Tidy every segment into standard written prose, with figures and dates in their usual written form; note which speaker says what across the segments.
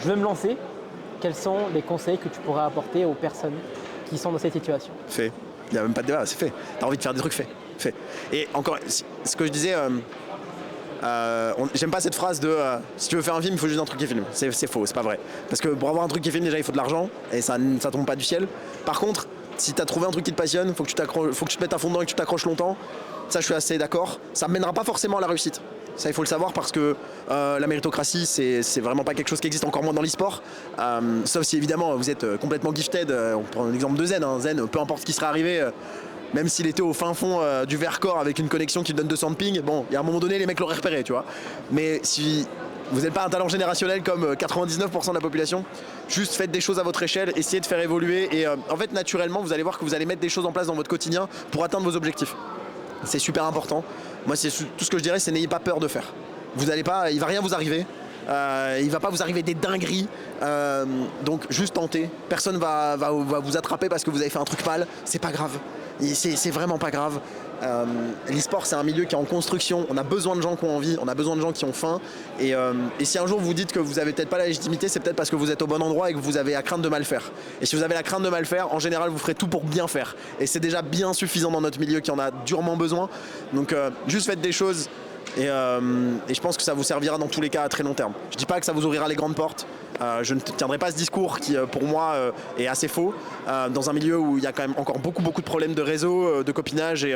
Speaker 1: je veux me lancer, quels sont les conseils que tu pourrais apporter aux personnes qui sont dans cette situation?
Speaker 2: Fait. Il n'y a même pas de débat, c'est fait. T'as envie de faire des trucs, fait. Et encore, ce que je disais, j'aime pas cette phrase de si tu veux faire un film, il faut juste un truc qui filme. C'est faux, c'est pas vrai. Parce que pour avoir un truc qui filme, déjà, il faut de l'argent et ça tombe pas du ciel. Par contre, si t'as trouvé un truc qui te passionne, faut que tu te mettes à fond dedans et que tu t'accroches longtemps. Ça, je suis assez d'accord. Ça ne mènera pas forcément à la réussite. Ça, il faut le savoir parce que la méritocratie, c'est vraiment pas quelque chose qui existe, encore moins dans l'e-sport. Sauf si, évidemment, vous êtes complètement gifted. On prend l'exemple de Zen. Zen, peu importe ce qui serait arrivé, même s'il était au fin fond du Vercors avec une connexion qui donne 200 de ping, bon, il y a un moment donné, les mecs l'auraient repéré, tu vois. Mais si vous n'êtes pas un talent générationnel comme 99% de la population, juste faites des choses à votre échelle, essayez de faire évoluer. Et en fait, naturellement, vous allez voir que vous allez mettre des choses en place dans votre quotidien pour atteindre vos objectifs. C'est super important. Moi, c'est tout ce que je dirais, c'est n'ayez pas peur de faire. Vous allez pas, il va rien vous arriver. Il va pas vous arriver des dingueries. Donc juste tentez. Personne va vous attraper parce que vous avez fait un truc mal. C'est pas grave. C'est vraiment pas grave. L'e-sport, c'est un milieu qui est en construction. On a besoin de gens qui ont envie, on a besoin de gens qui ont faim. Et si un jour vous dites que vous avez peut-être pas la légitimité, c'est peut-être parce que vous êtes au bon endroit et que vous avez la crainte de mal faire. Et si vous avez la crainte de mal faire, en général, vous ferez tout pour bien faire. Et c'est déjà bien suffisant dans notre milieu qui en a durement besoin. Donc juste faites des choses. Et je pense que ça vous servira dans tous les cas à très long terme. Je dis pas que ça vous ouvrira les grandes portes. Je ne tiendrai pas ce discours qui, pour moi, est assez faux. Dans un milieu où il y a quand même encore beaucoup de problèmes de réseau, de copinage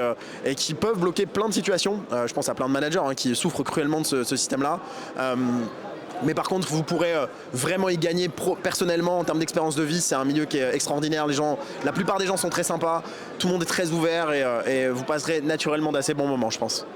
Speaker 2: et qui peuvent bloquer plein de situations. Je pense à plein de managers qui souffrent cruellement de ce système-là. Mais par contre, vous pourrez vraiment y gagner personnellement en termes d'expérience de vie. C'est un milieu qui est extraordinaire. La plupart des gens sont très sympas. Tout le monde est très ouvert et vous passerez naturellement d'assez bons moments, je pense.